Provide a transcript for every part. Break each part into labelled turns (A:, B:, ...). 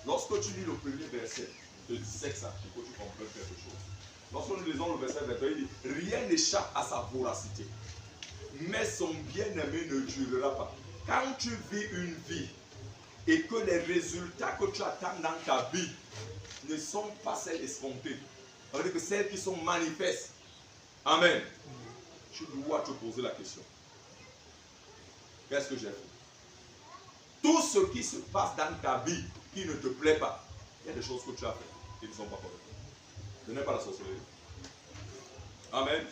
A: Lorsque tu lis le premier verset de 17 ça, il faut que tu comprennes quelque chose. Lorsque nous lisons le verset 21, il dit rien n'échappe à sa voracité, mais son bien-aimé ne durera pas. Quand tu vis une vie et que les résultats que tu attends dans ta vie ne sont pas celles escomptées, ça veut dire que celles qui sont manifestes, amen, tu dois te poser la question. Qu'est-ce que j'ai fait? Tout ce qui se passe dans ta vie qui ne te plaît pas, il y a des choses que tu as faites qui ne sont pas correctes. Ce n'est pas la sorcellerie. Amen.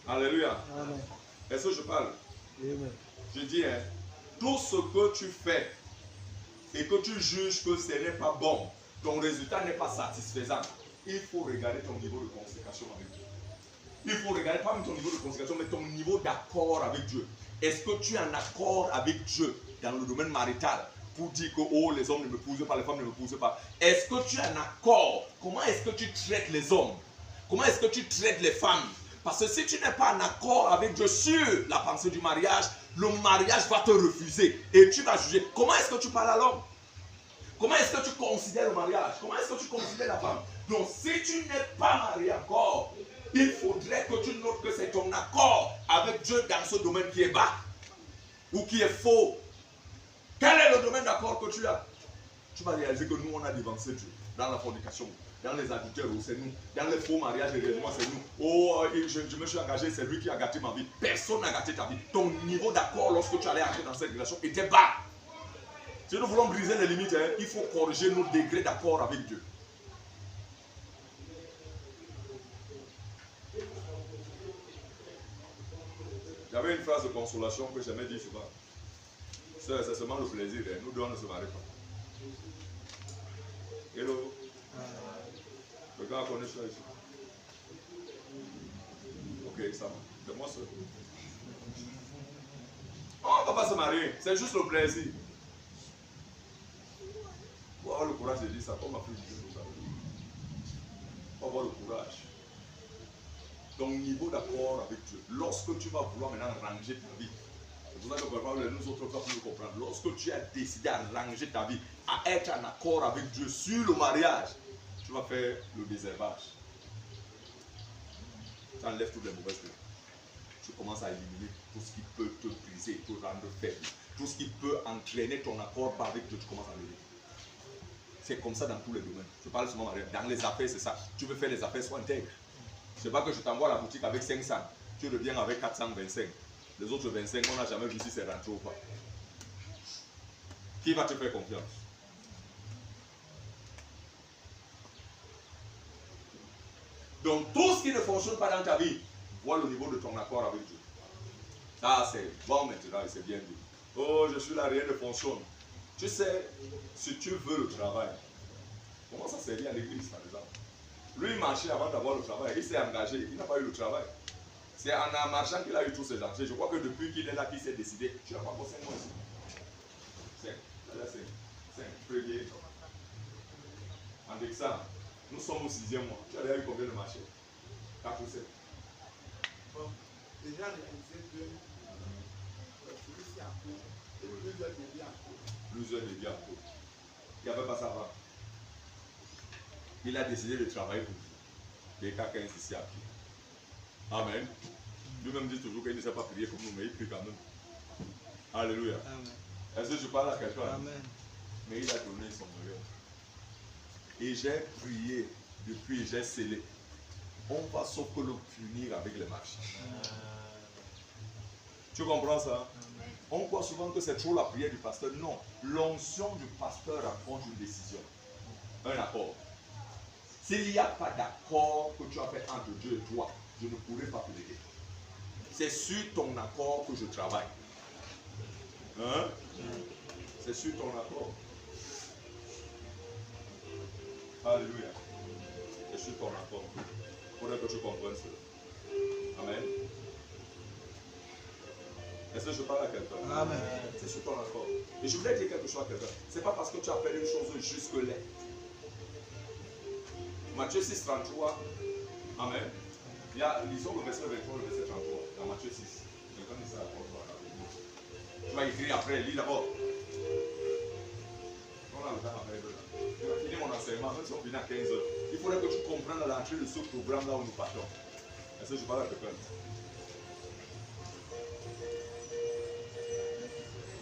A: Alléluia.
B: Amen.
A: Est-ce que je parle?
B: Amen.
A: Je dis, hein, tout ce que tu fais et que tu juges que ce n'est pas bon, ton résultat n'est pas satisfaisant, il faut regarder ton niveau de consécration avec Dieu. Il faut regarder pas même ton niveau de consécration, mais ton niveau d'accord avec Dieu. Est-ce que tu es en accord avec Dieu dans le domaine marital pour dire que oh, les hommes ne me poussent pas, les femmes ne me poussent pas? Est-ce que tu es en accord? Comment est-ce que tu traites les hommes? Comment est-ce que tu traites les femmes? Parce que si tu n'es pas en accord avec Dieu sur la pensée du mariage, le mariage va te refuser et tu vas juger. Comment est-ce que tu parles à l'homme? Comment est-ce que tu considères le mariage? Comment est-ce que tu considères la femme? Donc si tu n'es pas marié encore, il faudrait que tu notes que c'est ton accord avec Dieu dans ce domaine qui est bas ou qui est faux. Quel est le domaine d'accord que tu as? Tu vas réaliser que nous, on a dévancé Dieu dans la fornication, dans les adultères, c'est nous, dans les faux mariages, réellement, c'est nous. Oh, je me suis engagé, c'est lui qui a gâté ma vie. Personne n'a gâté ta vie. Ton niveau d'accord lorsque tu allais entrer dans cette relation était bas. Si nous voulons briser les limites, hein, il faut corriger nos degrés d'accord avec Dieu. J'avais une phrase de consolation que j'aimais dire souvent. C'est seulement le plaisir, hein. Nous deux on ne se marie pas. Hello. Le gars connaît ça ici. Ok, ça va. C'est moi seul. On ne va pas se marier, c'est juste le plaisir. Il faut avoir le courage de dire ça, comme ma fille dit tout ça. Il faut avoir le courage. Ton niveau d'accord avec Dieu. Lorsque tu vas vouloir maintenant ranger ta vie, c'est pour ça que parfois nous autres pas nous comprendre. Lorsque tu as décidé à ranger ta vie, à être en accord avec Dieu sur le mariage, tu vas faire le désherbage. Tu enlèves toutes les mauvaises choses. Tu commences à éliminer tout ce qui peut te briser, te rendre faible. Tout ce qui peut entraîner ton accord pas avec Dieu, tu commences à l'éliminer. C'est comme ça dans tous les domaines. Je parle souvent dans les affaires, c'est ça. Tu veux faire les affaires, sois intègre. C'est pas que je t'envoie à la boutique avec 500, tu reviens avec 425. Les autres 25, on n'a jamais vu si c'est rentré ou pas. Qui va te faire confiance? Donc tout ce qui ne fonctionne pas dans ta vie, vois le niveau de ton accord avec Dieu. Ça c'est bon maintenant et c'est bien dit. Oh, je suis là, rien ne fonctionne. Tu sais, si tu veux le travail, comment ça servir à l'église par exemple? Lui, il marchait avant d'avoir le travail. Il s'est engagé. Il n'a pas eu le travail. C'est en marchant qu'il a eu tous ses enjeux. Je crois que depuis qu'il est là, qu'il s'est décidé. Tu n'as pas pour 5 mois ici. 5. Là, c'est 5. Premier. En Dexa, nous sommes au 6e mois. Tu as déjà eu combien de marchés? 4 ou 7.
C: Bon, déjà réalisé que celui-ci en cours. Et plusieurs débits en cours.
A: Plusieurs débits en cours. Il n'y avait pas ça avant. Il a décidé de travailler pour vous. Les cas 15 ici à pied. Amen. Lui-même dit toujours qu'il ne sait pas prier comme nous, mais il prie quand même. Alléluia. Est-ce que je parle à quelqu'un?
B: Amen.
A: Mais il a donné son meilleur. Et j'ai prié depuis, j'ai scellé. On va sauf que le punir avec les marches. Tu comprends ça? On croit souvent que c'est trop la prière du pasteur. Non. L'onction du pasteur raconte une décision. Un accord. S'il n'y a pas d'accord que tu as fait entre Dieu et toi, je ne pourrai pas te l'aider. C'est sur ton accord que je travaille. Hein? C'est sur ton accord. Alléluia. C'est sur ton accord. Il faudrait que tu comprennes cela. Amen. Est-ce que je parle à quelqu'un?
B: Amen.
A: C'est sur ton accord. Et je voulais dire quelque chose à quelqu'un. Ce n'est pas parce que tu as fait une chose jusque-là. Matthieu 6, 33. Amen. Il y a, lisons le verset 23, le verset 33, dans Matthieu 6. Quelqu'un dit ça à toi. Tu vas écrire après, lis d'abord. On a le temps à faire. Je vais finir mon enseignement, même si on finit à 15 heures. Il faudrait que tu comprennes l'entrée de ce programme-là où nous partons. Est-ce que je parle à quelqu'un?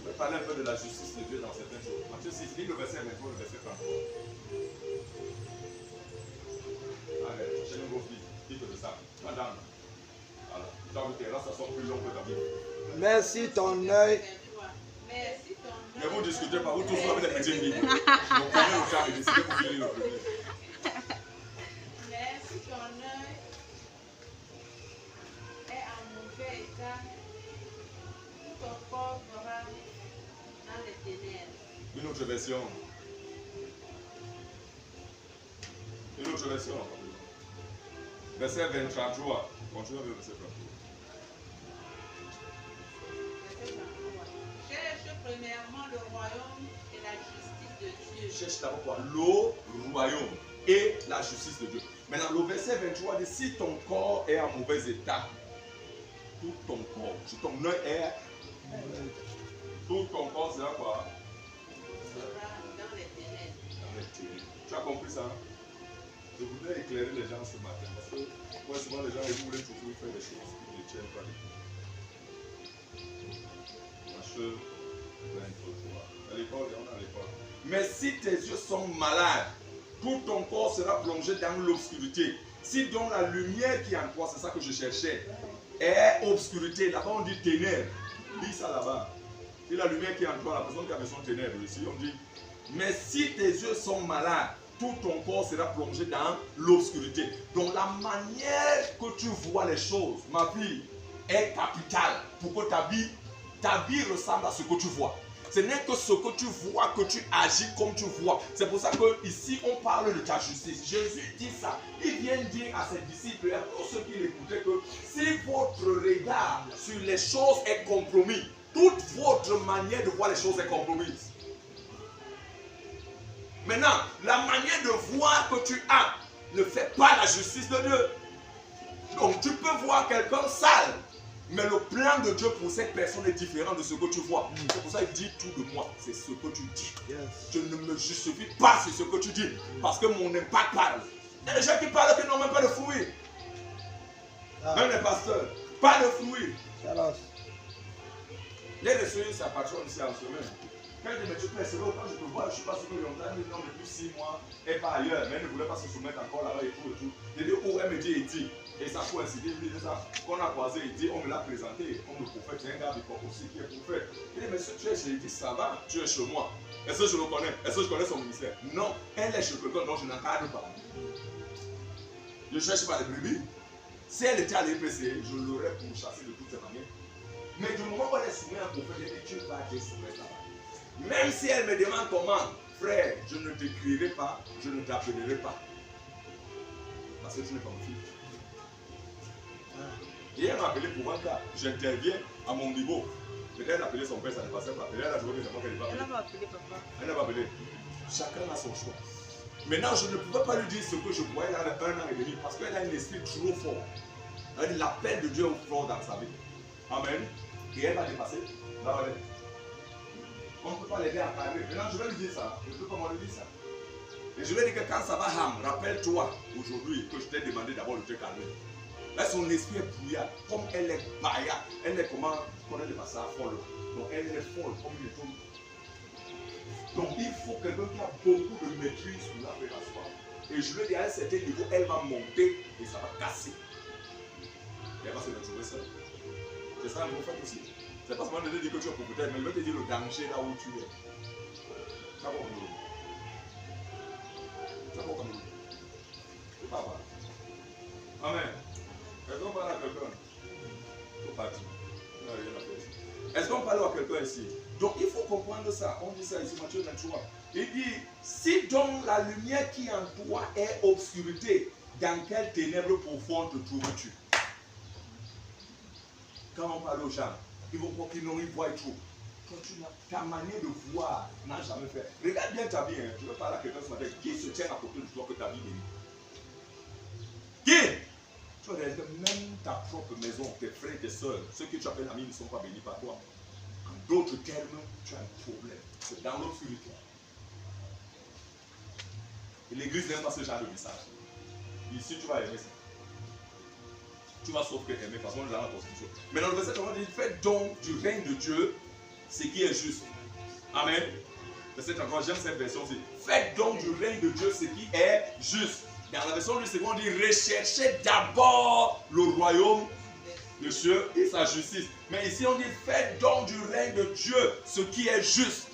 A: Je vais parler un peu de la justice de Dieu dans certaines choses. Matthieu 6, lis le verset 23, le verset 33. Allez, chez nos filles, dites de ça. Madame. Voilà. Dans le terrain, ça sent plus long que ta vie.
B: Merci ton œil.
A: Ne vous discutez pas, vous tous vous avez des petits livres. Donc prenez le temps et décidez pour finir le premier.
D: Mais si ton œil est en mauvais état, tout ton corps sera dans les ténèbres.
A: Une autre version. Une autre version. Verset 23. Continuez avec le verset 23.
D: Cherche premièrement le royaume et la justice de Dieu.
A: Cherche d'abord quoi? Le royaume et la justice de Dieu. Maintenant, le verset 23 dit si ton corps est en mauvais état, tout ton corps, si ton œil est, tout ton corps sera quoi?
D: Sera dans les ténèbres.
A: Dans les ténèbres. Tu as compris ça? Je voudrais éclairer les gens ce matin parce que moi, souvent les gens ils voulaient toujours faire des choses qui ne tiennent pas les coups. Matthieu 23. À l'école, on est à l'école. Mais si tes yeux sont malades, tout ton corps sera plongé dans l'obscurité. Si donc la lumière qui est en toi, c'est ça que je cherchais, est obscurité, là-bas on dit ténèbres. Dis ça là-bas. Si la lumière qui est en toi, la personne qui a besoin de ténèbres, ici on dit, mais si tes yeux sont malades, tout ton corps sera plongé dans l'obscurité. Donc la manière que tu vois les choses, ma fille, est capitale pour que ta vie ressemble à ce que tu vois. Ce n'est que ce que tu vois que tu agis comme tu vois. C'est pour ça que ici on parle de ta justice. Jésus dit ça. Il vient dire à ses disciples et à tous ceux qui l'écoutaient que si votre regard sur les choses est compromis, toute votre manière de voir les choses est compromise. Maintenant, la manière de voir que tu as ne fait pas la justice de Dieu. Donc tu peux voir quelqu'un sale, mais le plan de Dieu pour cette personne est différent de ce que tu vois. C'est pour ça qu'il dit tout de moi, c'est ce que tu dis. Je ne me justifie pas sur ce que tu dis, parce que mon impact parle. Il y a des gens qui parlent qui n'ont même pas de fruits. Même les pasteurs, pas de fruits. Les ressources, ça patronne ici en semaine. Quand je me dis que c'est quand je te vois, je ne suis pas sûr que longtemps, non, depuis 6 mois, et pas ailleurs, mais elle ne voulait pas se soumettre encore là-bas et tout et tout. J'ai dit, oh, elle me dit, il dit. Et ça coïncide, il dit ça. Quand on a croisé, il dit, on me l'a présenté, on me prophète, c'est un gars aussi qui est prophète. Il dit, mais si tu es chez lui, il dit, ça va, tu es chez moi. Est-ce que je le connais? Est-ce que je connais son ministère? Non, elle est chez quelqu'un dont je n'encadre pas. Je ne cherche pas les brebis. Si elle était à l'EPC, je l'aurais pourchassée de toutes ces manières. Mais du moment où elle est soumise à un prophète, elle dit, tu vas te soumettre là-bas. Même si elle me demande comment, frère, je ne t'écrirai pas, je ne t'appellerai pas. Parce que tu n'es pas mon fils. Et elle m'a appelé pour un cas. J'interviens à mon niveau. Peut-être elle a appelé son père, ça ne passait pas. Peut-être elle a joué des enfants qu'elle n'a pas appelé.
D: Elle n'a pas appelé papa.
A: Elle n'a pas appelé. Chacun a son choix. Maintenant, je ne pouvais pas lui dire ce que je croyais dans 1 an et demi parce qu'elle a un esprit trop fort. Elle a dit l'appel de Dieu est fort dans sa vie. Amen. Et elle va dépasser. Là, elle est. On ne peut pas l'aider à parler. Maintenant, je vais lui dire ça. Je ne peux pas lui dire ça. Et je vais dire que quand ça va ham, rappelle-toi aujourd'hui que je t'ai demandé d'abord de te calmer. Là, son esprit est brouillard. Comme elle est baïa, elle est comment on connaît le passage folle. Donc, elle est folle comme une tombe. Donc, il faut quelqu'un qui a beaucoup de maîtrise pour la faire asseoir. Et je lui ai dit à un certain niveau, elle va monter et ça va casser. Et elle va se retrouver seule. C'est ça un prophète aussi. C'est pas seulement de te dire que tu es prophète, mais il va te dire le danger là où tu es. Ça va comme nous. Ça va comme nous. C'est pas vrai. Amen. Est-ce qu'on parle à quelqu'un? Il faut partir. Est-ce qu'on parle à quelqu'un ici? Donc il faut comprendre ça. On dit ça ici, Matthieu 23. Il dit, si donc la lumière qui est en toi est obscurité, dans quelle ténèbre profonde te trouves-tu? Quand on parle aux gens, ils vont croire qu'ils n'ont rien voient trop. Ta manière de voir n'a jamais fait. Regarde bien ta vie. Hein. Je veux parler à quelqu'un ce matin. Qui se tient à côté de toi que ta vie bénit? Qui? Tu regardes même ta propre maison, tes frères, tes soeurs, ceux que tu appelles amis ne sont pas bénis par toi. En d'autres termes, tu as un problème. C'est dans l'obscurité. L'église n'aime pas ce genre de message. Ici, tu vas aimer ça. Tu vas sauf que aimer parce qu'on est dans la constitution. Mais dans le verset 30, il dit faites donc du règne de Dieu ce qui est juste. Amen. Verset 33, j'aime cette version aussi. Faites donc du règne de Dieu ce qui est juste. Dans la version du second, on dit recherchez d'abord le royaume de Dieu et sa justice. Mais ici, on dit faites donc du règne de Dieu ce qui est juste.